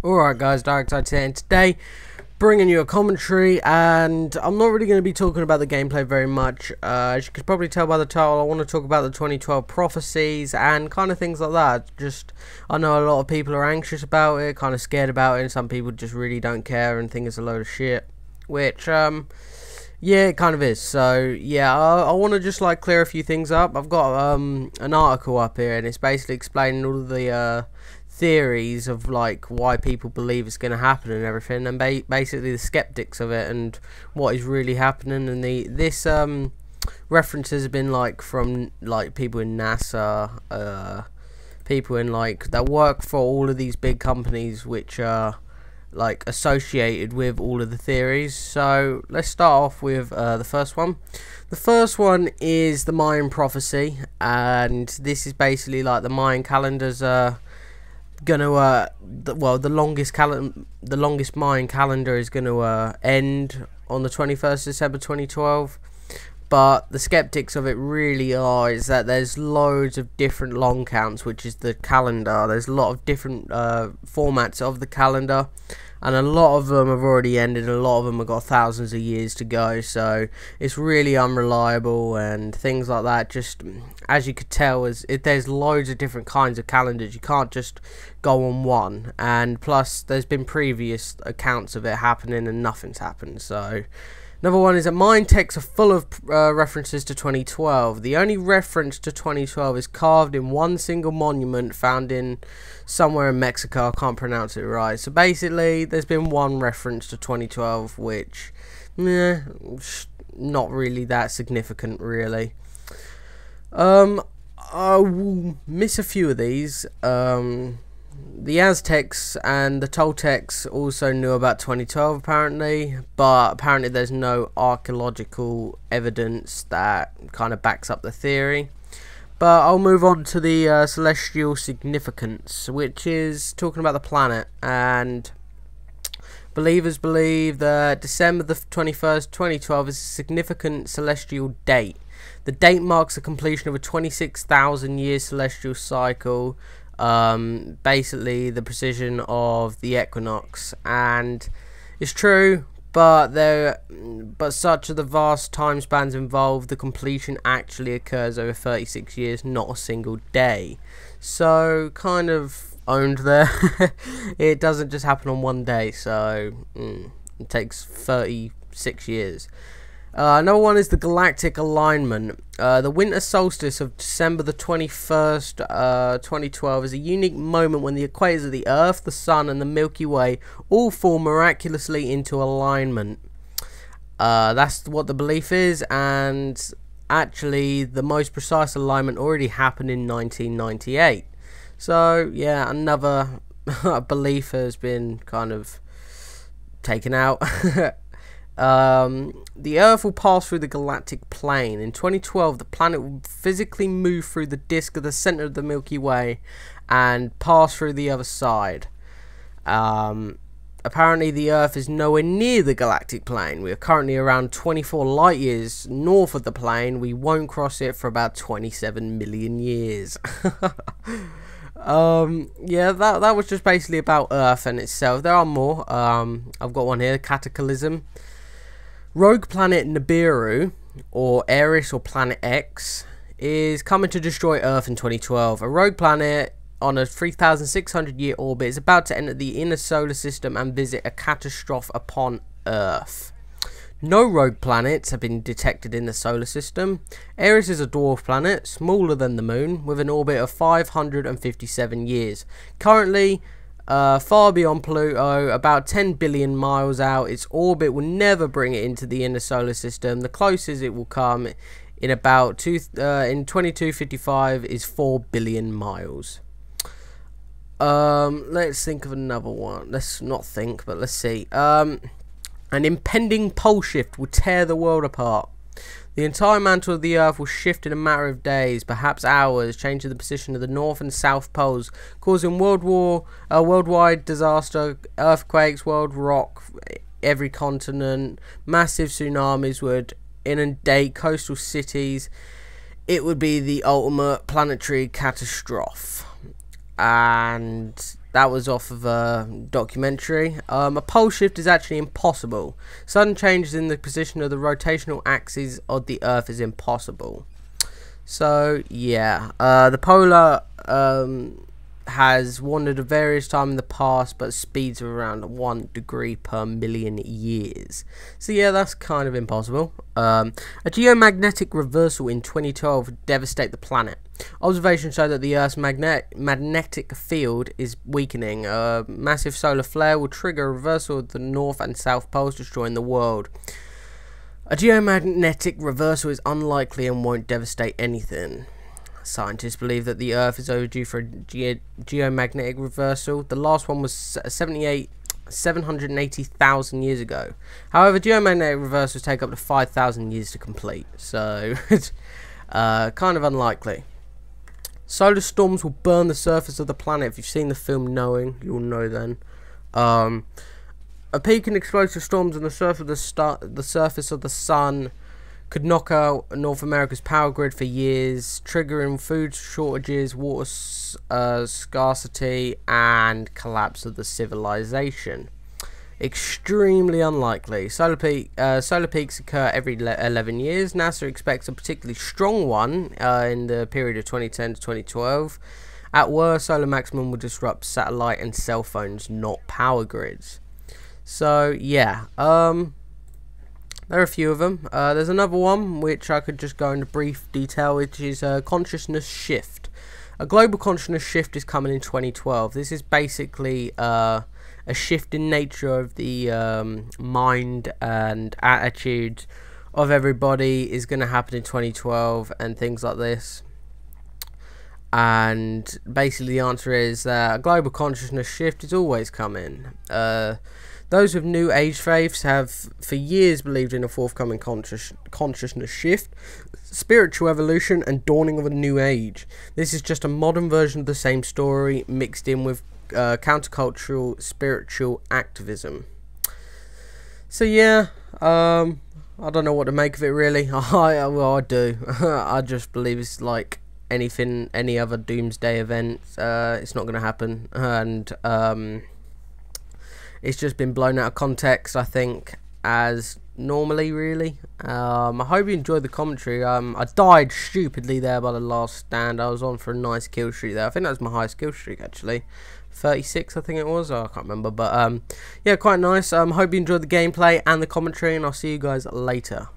Alright guys, DiioXiDeZ here, and today bringing you a commentary, and I'm not really going to be talking about the gameplay very much. As you could probably tell by the title, I want to talk about the 2012 prophecies and kind of things like that. Just, I know a lot of people are anxious about it, kind of scared about it, and some people just really don't care and think it's a load of shit, which yeah, it kind of is. So yeah, I want to just like clear a few things up. I've got an article up here, and it's basically explaining all of the theories of like why people believe it's going to happen and everything, and basically the skeptics of it and what is really happening. And this references have been like from like people in NASA, people in like that work for all of these big companies which are like associated with all of the theories. So let's start off with the first one. The first one is the Mayan prophecy, and this is basically like the Mayan calendars gonna the longest Mayan calendar is gonna end on the 21st December 2012. But the skeptics of it really is that there's loads of different long counts, which is the calendar. There's a lot of different formats of the calendar, and a lot of them have already ended, and a lot of them have got thousands of years to go. So it's really unreliable and things like that. Just as you could tell, there's loads of different kinds of calendars. You can't just go on one, and plus there's been previous accounts of it happening and nothing's happened. So another one is that Mayan texts are full of references to 2012. The only reference to 2012 is carved in one single monument found in somewhere in Mexico. I can't pronounce it right. So basically, there's been one reference to 2012, which, not really that significant, really. I will miss a few of these. The Aztecs and the Toltecs also knew about 2012 apparently, but apparently there's no archaeological evidence that kind of backs up the theory. But I'll move on to the celestial significance, which is talking about the planet. And believers believe that December the 21st, 2012 is a significant celestial date. The date marks the completion of a 26,000 year celestial cycle, basically the precision of the equinox. And it's true, but such are the vast time spans involved, the completion actually occurs over 36 years, not a single day. So kind of owned there. It doesn't just happen on one day, so it takes 36 years. Another one is the galactic alignment. The winter solstice of December the 21st, 2012 is a unique moment when the equators of the Earth, the Sun and the Milky Way all fall miraculously into alignment. That's what the belief is, and actually the most precise alignment already happened in 1998. So yeah, another belief has been kind of taken out. The Earth will pass through the galactic plane. In 2012, the planet will physically move through the disk of the center of the Milky Way and pass through the other side. Apparently, the Earth is nowhere near the galactic plane. We are currently around 24 light years north of the plane. We won't cross it for about 27 million years. Yeah, that was just basically about Earth and itself. There are more. I've got one here, Cataclysm. Rogue planet Nibiru, or Eris or Planet X, is coming to destroy Earth in 2012. A rogue planet on a 3,600 year orbit is about to enter the inner solar system and visit a catastrophe upon Earth. No rogue planets have been detected in the solar system. Eris is a dwarf planet, smaller than the Moon, with an orbit of 557 years. Currently, far beyond Pluto, about 10 billion miles out. Its orbit will never bring it into the inner solar system. The closest it will come in about in 2255 is 4 billion miles. Let's think of another one. Let's not think, but let's see. An impending pole shift will tear the world apart. The entire mantle of the Earth will shift in a matter of days, perhaps hours, changing the position of the North and South Poles, causing worldwide disaster, earthquakes, world rock, every continent, massive tsunamis would inundate coastal cities. It would be the ultimate planetary catastrophe. And that was off of a documentary. A pole shift is actually impossible. Sudden changes in the position of the rotational axis of the Earth is impossible. So yeah, the polar has wandered at various times in the past, but speeds of around 1 degree per million years. So yeah, that's kind of impossible. A geomagnetic reversal in 2012 would devastate the planet. Observations show that the Earth's magnetic field is weakening. A massive solar flare will trigger a reversal of the North and South Poles, destroying the world. A geomagnetic reversal is unlikely and won't devastate anything. Scientists believe that the Earth is overdue for a geomagnetic reversal. The last one was 780,000 years ago. However, geomagnetic reversals take up to 5,000 years to complete, so it's kind of unlikely. Solar storms will burn the surface of the planet. If you've seen the film Knowing, you'll know then. A peak in explosive storms on the surface of the sun could knock out North America's power grid for years, triggering food shortages, water scarcity, and collapse of the civilization. Extremely unlikely. Solar peaks occur every 11 years. NASA expects a particularly strong one in the period of 2010 to 2012. At worst, solar maximum will disrupt satellite and cell phones, not power grids. So yeah, there are a few of them. There's another one which I could just go into brief detail, which is a consciousness shift. A global consciousness shift is coming in 2012. This is basically a shift in nature of the mind and attitude of everybody is going to happen in 2012 and things like this. And basically the answer is that a global consciousness shift is always coming. Those with new age faiths have for years believed in a forthcoming consciousness shift, spiritual evolution, and dawning of a new age. This is just a modern version of the same story mixed in with countercultural spiritual activism. So yeah, I don't know what to make of it really. Well, I do. I just believe it's like any other doomsday event. It's not going to happen, and it's just been blown out of context, I think, as normally, really. I hope you enjoyed the commentary. I died stupidly there by the last stand. I was on for a nice kill streak there. I think that was my highest kill streak, actually. 36, I think it was. Oh, I can't remember. But, yeah, quite nice. Hope you enjoyed the gameplay and the commentary, and I'll see you guys later.